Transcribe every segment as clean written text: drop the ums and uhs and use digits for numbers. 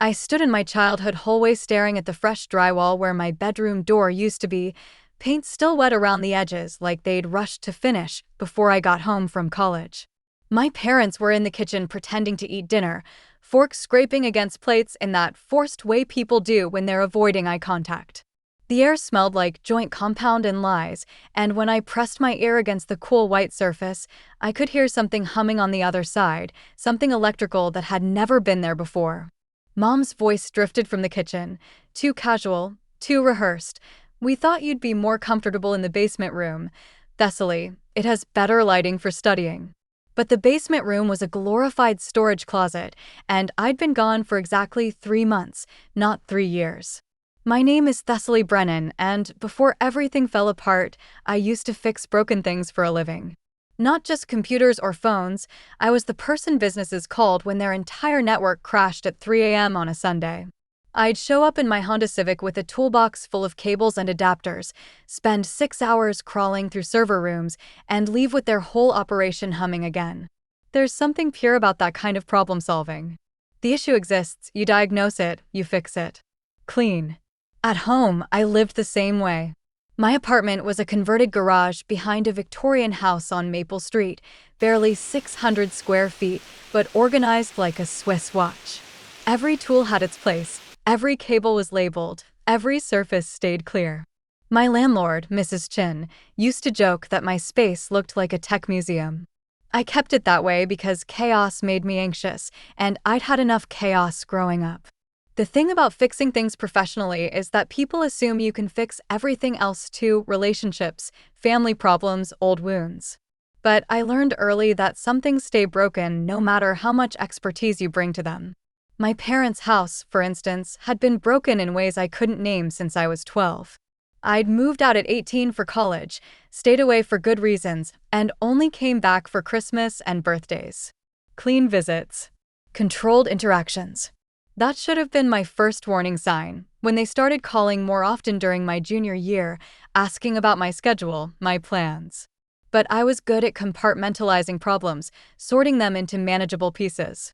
I stood in my childhood hallway staring at the fresh drywall where my bedroom door used to be, paint still wet around the edges like they'd rushed to finish before I got home from college. My parents were in the kitchen pretending to eat dinner, forks scraping against plates in that forced way people do when they're avoiding eye contact. The air smelled like joint compound and lies, and when I pressed my ear against the cool white surface, I could hear something humming on the other side, something electrical that had never been there before. Mom's voice drifted from the kitchen, too casual, too rehearsed. "We thought you'd be more comfortable in the basement room. Thessaly, it has better lighting for studying." But the basement room was a glorified storage closet, and I'd been gone for exactly 3 months, not 3 years. My name is Thessaly Brennan, and before everything fell apart, I used to fix broken things for a living. Not just computers or phones, I was the person businesses called when their entire network crashed at 3 a.m. on a Sunday. I'd show up in my Honda Civic with a toolbox full of cables and adapters, spend 6 hours crawling through server rooms, and leave with their whole operation humming again. There's something pure about that kind of problem solving. The issue exists, you diagnose it, you fix it. Clean. At home, I lived the same way. My apartment was a converted garage behind a Victorian house on Maple Street, barely 600 square feet, but organized like a Swiss watch. Every tool had its place, every cable was labeled, every surface stayed clear. My landlord, Mrs. Chin, used to joke that my space looked like a tech museum. I kept it that way because chaos made me anxious, and I'd had enough chaos growing up. The thing about fixing things professionally is that people assume you can fix everything else too: relationships, family problems, old wounds. But I learned early that some things stay broken no matter how much expertise you bring to them. My parents' house, for instance, had been broken in ways I couldn't name since I was 12. I'd moved out at 18 for college, stayed away for good reasons, and only came back for Christmas and birthdays. Clean visits. Controlled interactions. That should have been my first warning sign, when they started calling more often during my junior year, asking about my schedule, my plans. But I was good at compartmentalizing problems, sorting them into manageable pieces.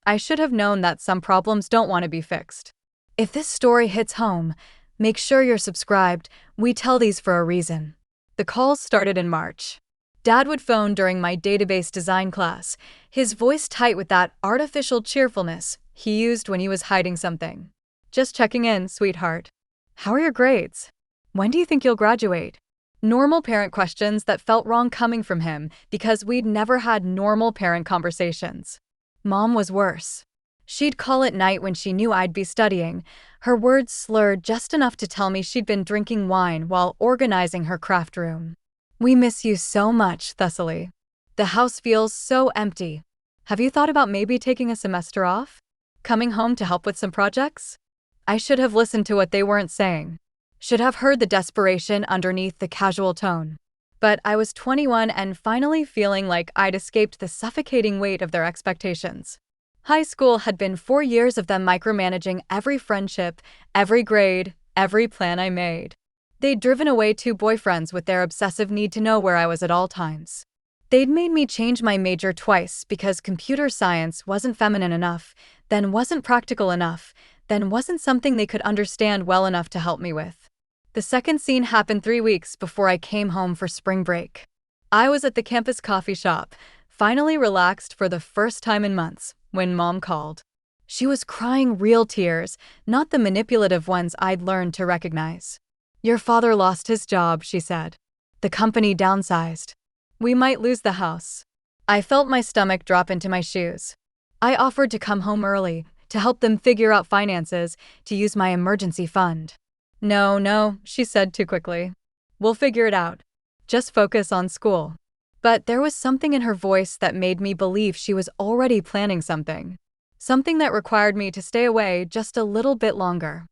I should have known that some problems don't want to be fixed. If this story hits home, make sure you're subscribed. We tell these for a reason. The calls started in March. Dad would phone during my database design class, his voice tight with that artificial cheerfulness he used when he was hiding something. "Just checking in, sweetheart. How are your grades? When do you think you'll graduate?" Normal parent questions that felt wrong coming from him because we'd never had normal parent conversations. Mom was worse. She'd call at night when she knew I'd be studying, her words slurred just enough to tell me she'd been drinking wine while organizing her craft room. "We miss you so much, Thessaly. The house feels so empty. Have you thought about maybe taking a semester off? Coming home to help with some projects?" I should have listened to what they weren't saying. Should have heard the desperation underneath the casual tone. But I was 21 and finally feeling like I'd escaped the suffocating weight of their expectations. High school had been 4 years of them micromanaging every friendship, every grade, every plan I made. They'd driven away 2 boyfriends with their obsessive need to know where I was at all times. They'd made me change my major twice because computer science wasn't feminine enough, then wasn't practical enough, then wasn't something they could understand well enough to help me with. The second scene happened 3 weeks before I came home for spring break. I was at the campus coffee shop, finally relaxed for the first time in months, when Mom called. She was crying real tears, not the manipulative ones I'd learned to recognize. "Your father lost his job," she said. "The company downsized. We might lose the house." I felt my stomach drop into my shoes. I offered to come home early, to help them figure out finances, to use my emergency fund. No, she said too quickly. "We'll figure it out. Just focus on school." But there was something in her voice that made me believe she was already planning something. Something that required me to stay away just a little bit longer.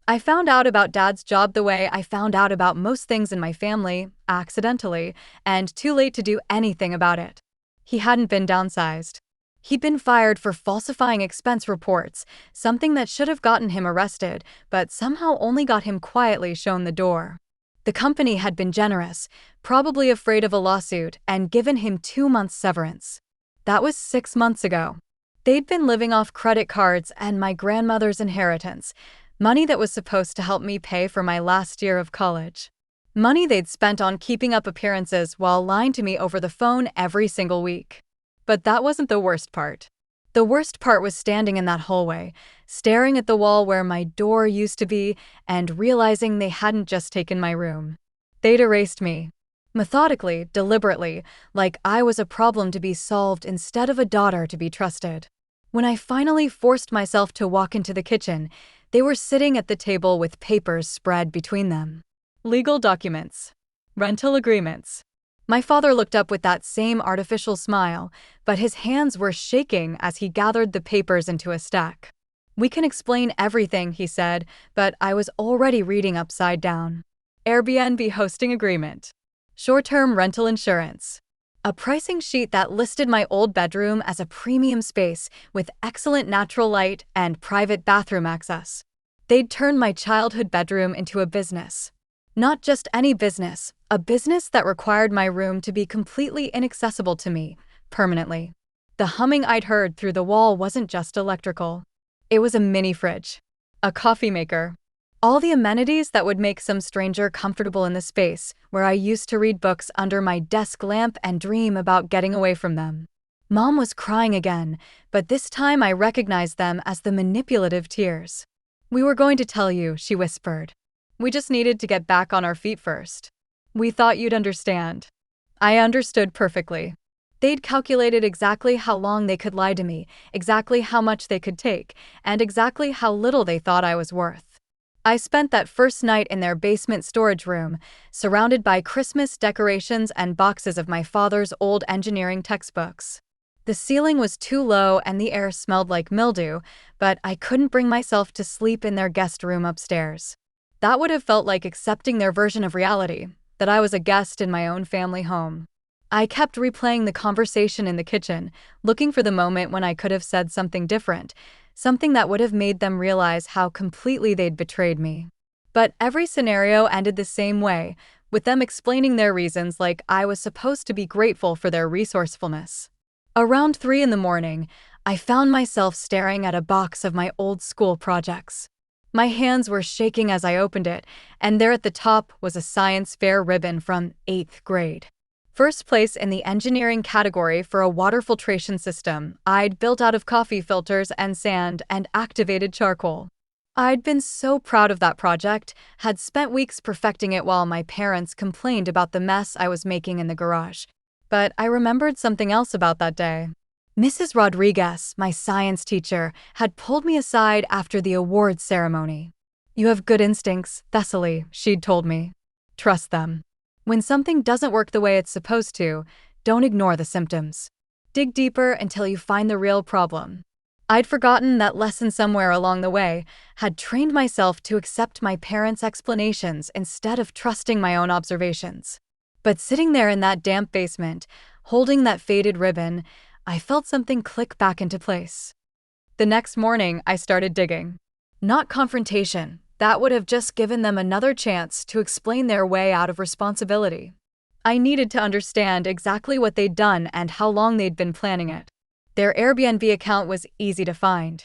I found out about Dad's job the way I found out about most things in my family, accidentally, and too late to do anything about it. He hadn't been downsized. He'd been fired for falsifying expense reports, something that should have gotten him arrested, but somehow only got him quietly shown the door. The company had been generous, probably afraid of a lawsuit, and given him 2 months severance. That was 6 months ago. They'd been living off credit cards and my grandmother's inheritance, money that was supposed to help me pay for my last year of college. Money they'd spent on keeping up appearances while lying to me over the phone every single week. But that wasn't the worst part. The worst part was standing in that hallway, staring at the wall where my door used to be, and realizing they hadn't just taken my room. They'd erased me. Methodically, deliberately, like I was a problem to be solved instead of a daughter to be trusted. When I finally forced myself to walk into the kitchen, they were sitting at the table with papers spread between them. Legal documents. Rental agreements. My father looked up with that same artificial smile, but his hands were shaking as he gathered the papers into a stack. "We can explain everything," he said, but I was already reading upside down. Airbnb hosting agreement. Short-term rental insurance. A pricing sheet that listed my old bedroom as a premium space with excellent natural light and private bathroom access. They'd turned my childhood bedroom into a business. Not just any business, a business that required my room to be completely inaccessible to me, permanently. The humming I'd heard through the wall wasn't just electrical. It was a mini fridge, a coffee maker, all the amenities that would make some stranger comfortable in the space where I used to read books under my desk lamp and dream about getting away from them. Mom was crying again, but this time I recognized them as the manipulative tears. "We were going to tell you," she whispered. "We just needed to get back on our feet first. We thought you'd understand." I understood perfectly. They'd calculated exactly how long they could lie to me, exactly how much they could take, and exactly how little they thought I was worth. I spent that first night in their basement storage room, surrounded by Christmas decorations and boxes of my father's old engineering textbooks. The ceiling was too low and the air smelled like mildew, but I couldn't bring myself to sleep in their guest room upstairs. That would have felt like accepting their version of reality, that I was a guest in my own family home. I kept replaying the conversation in the kitchen, looking for the moment when I could have said something different, something that would have made them realize how completely they'd betrayed me. But every scenario ended the same way, with them explaining their reasons like I was supposed to be grateful for their resourcefulness. Around 3 in the morning, I found myself staring at a box of my old school projects. My hands were shaking as I opened it, and there at the top was a science fair ribbon from 8th grade. First place in the engineering category for a water filtration system I'd built out of coffee filters and sand and activated charcoal. I'd been so proud of that project, had spent weeks perfecting it while my parents complained about the mess I was making in the garage. But I remembered something else about that day. Mrs. Rodriguez, my science teacher, had pulled me aside after the awards ceremony. "You have good instincts, Thessaly," she'd told me. "Trust them. When something doesn't work the way it's supposed to, don't ignore the symptoms. Dig deeper until you find the real problem." I'd forgotten that lesson somewhere along the way, had trained myself to accept my parents' explanations instead of trusting my own observations. But sitting there in that damp basement, holding that faded ribbon, I felt something click back into place. The next morning, I started digging. Not confrontation. That would have just given them another chance to explain their way out of responsibility. I needed to understand exactly what they'd done and how long they'd been planning it. Their Airbnb account was easy to find.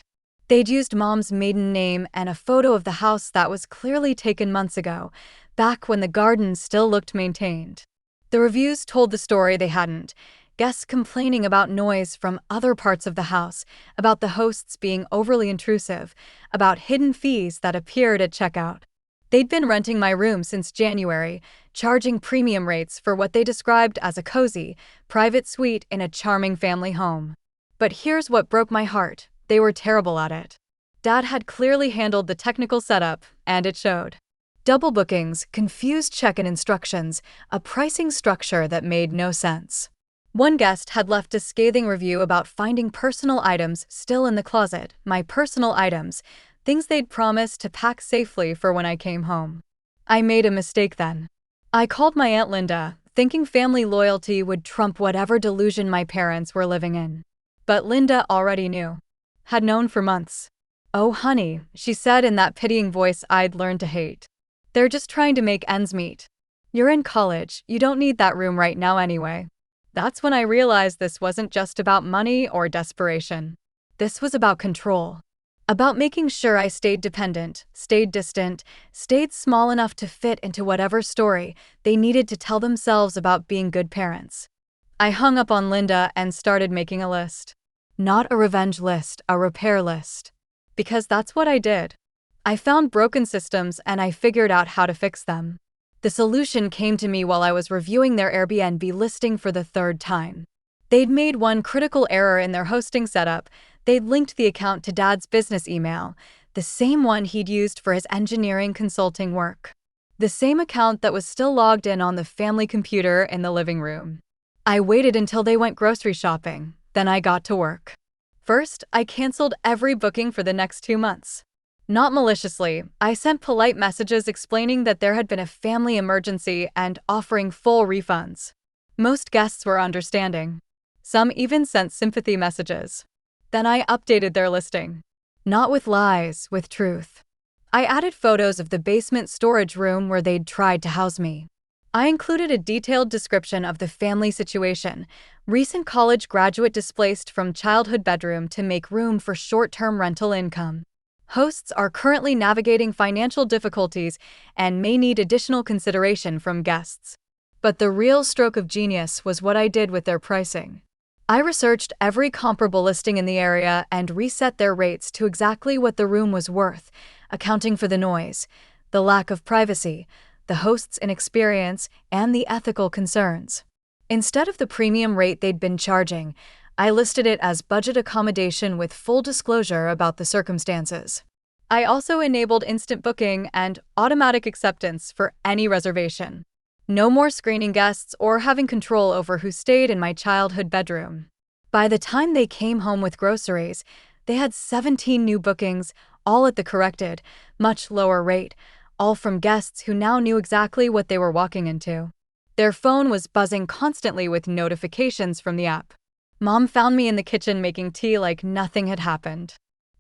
They'd used Mom's maiden name and a photo of the house that was clearly taken months ago, back when the garden still looked maintained. The reviews told the story they hadn't. Guests complaining about noise from other parts of the house, about the hosts being overly intrusive, about hidden fees that appeared at checkout. They'd been renting my room since January, charging premium rates for what they described as a cozy, private suite in a charming family home. But here's what broke my heart: they were terrible at it. Dad had clearly handled the technical setup, and it showed. Double bookings, confused check-in instructions, a pricing structure that made no sense. One guest had left a scathing review about finding personal items still in the closet, my personal items, things they'd promised to pack safely for when I came home. I made a mistake then. I called my Aunt Linda, thinking family loyalty would trump whatever delusion my parents were living in. But Linda already knew. Had known for months. "Oh, honey," she said in that pitying voice I'd learned to hate. "They're just trying to make ends meet. You're in college, you don't need that room right now anyway." That's when I realized this wasn't just about money or desperation. This was about control. About making sure I stayed dependent, stayed distant, stayed small enough to fit into whatever story they needed to tell themselves about being good parents. I hung up on Linda and started making a list. Not a revenge list, a repair list. Because that's what I did. I found broken systems and I figured out how to fix them. The solution came to me while I was reviewing their Airbnb listing for the third time. They'd made one critical error in their hosting setup. They'd linked the account to Dad's business email, the same one he'd used for his engineering consulting work. The same account that was still logged in on the family computer in the living room. I waited until they went grocery shopping, then I got to work. First, I canceled every booking for the next 2 months. Not maliciously, I sent polite messages explaining that there had been a family emergency and offering full refunds. Most guests were understanding. Some even sent sympathy messages. Then I updated their listing. Not with lies, with truth. I added photos of the basement storage room where they'd tried to house me. I included a detailed description of the family situation, recent college graduate displaced from childhood bedroom to make room for short-term rental income. Hosts are currently navigating financial difficulties and may need additional consideration from guests. But the real stroke of genius was what I did with their pricing. I researched every comparable listing in the area and reset their rates to exactly what the room was worth, accounting for the noise, the lack of privacy, the host's inexperience, and the ethical concerns. Instead of the premium rate they'd been charging, I listed it as budget accommodation with full disclosure about the circumstances. I also enabled instant booking and automatic acceptance for any reservation. No more screening guests or having control over who stayed in my childhood bedroom. By the time they came home with groceries, they had 17 new bookings, all at the corrected, much lower rate, all from guests who now knew exactly what they were walking into. Their phone was buzzing constantly with notifications from the app. Mom found me in the kitchen making tea like nothing had happened.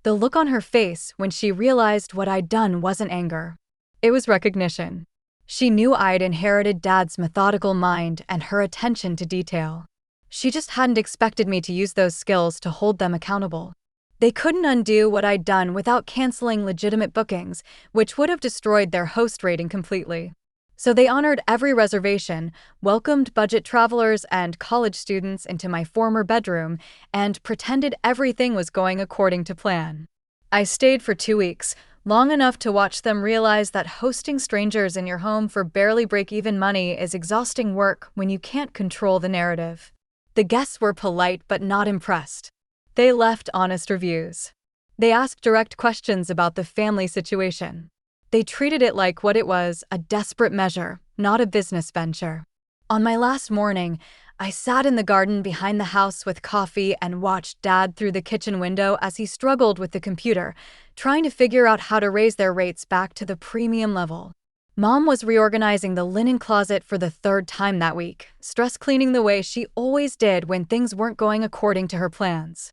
The look on her face when she realized what I'd done wasn't anger. It was recognition. She knew I'd inherited Dad's methodical mind and her attention to detail. She just hadn't expected me to use those skills to hold them accountable. They couldn't undo what I'd done without canceling legitimate bookings, which would have destroyed their host rating completely. So they honored every reservation, welcomed budget travelers and college students into my former bedroom, and pretended everything was going according to plan. I stayed for 2 weeks, long enough to watch them realize that hosting strangers in your home for barely break-even money is exhausting work when you can't control the narrative. The guests were polite but not impressed. They left honest reviews. They asked direct questions about the family situation. They treated it like what it was, a desperate measure, not a business venture. On my last morning, I sat in the garden behind the house with coffee and watched Dad through the kitchen window as he struggled with the computer, trying to figure out how to raise their rates back to the premium level. Mom was reorganizing the linen closet for the 3rd time that week, stress cleaning the way she always did when things weren't going according to her plans.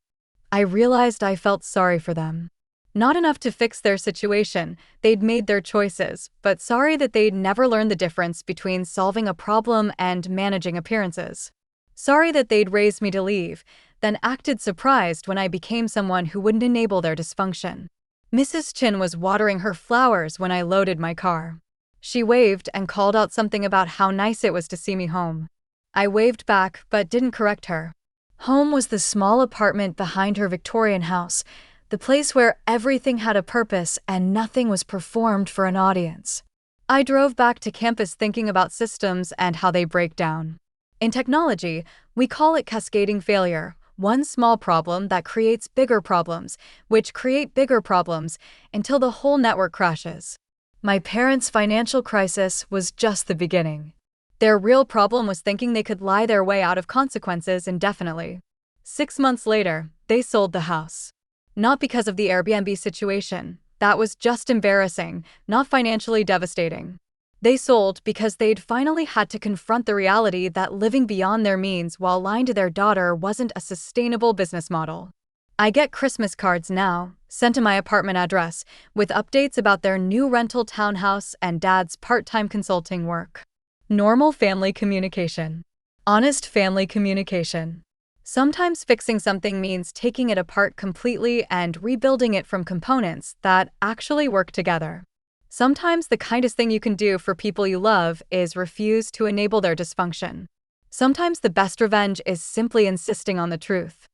I realized I felt sorry for them. Not enough to fix their situation, they'd made their choices, but sorry that they'd never learned the difference between solving a problem and managing appearances. Sorry that they'd raised me to leave, then acted surprised when I became someone who wouldn't enable their dysfunction. Mrs. Chin was watering her flowers when I loaded my car. She waved and called out something about how nice it was to see me home. I waved back but didn't correct her. Home was the small apartment behind her Victorian house, the place where everything had a purpose and nothing was performed for an audience. I drove back to campus thinking about systems and how they break down. In technology, we call it cascading failure, one small problem that creates bigger problems, which create bigger problems, until the whole network crashes. My parents' financial crisis was just the beginning. Their real problem was thinking they could lie their way out of consequences indefinitely. 6 months later, they sold the house. Not because of the Airbnb situation. That was just embarrassing, not financially devastating. They sold because they'd finally had to confront the reality that living beyond their means while lying to their daughter wasn't a sustainable business model. I get Christmas cards now, sent to my apartment address, with updates about their new rental townhouse and Dad's part-time consulting work. Normal family communication. Honest family communication. Sometimes fixing something means taking it apart completely and rebuilding it from components that actually work together. Sometimes the kindest thing you can do for people you love is refuse to enable their dysfunction. Sometimes the best revenge is simply insisting on the truth.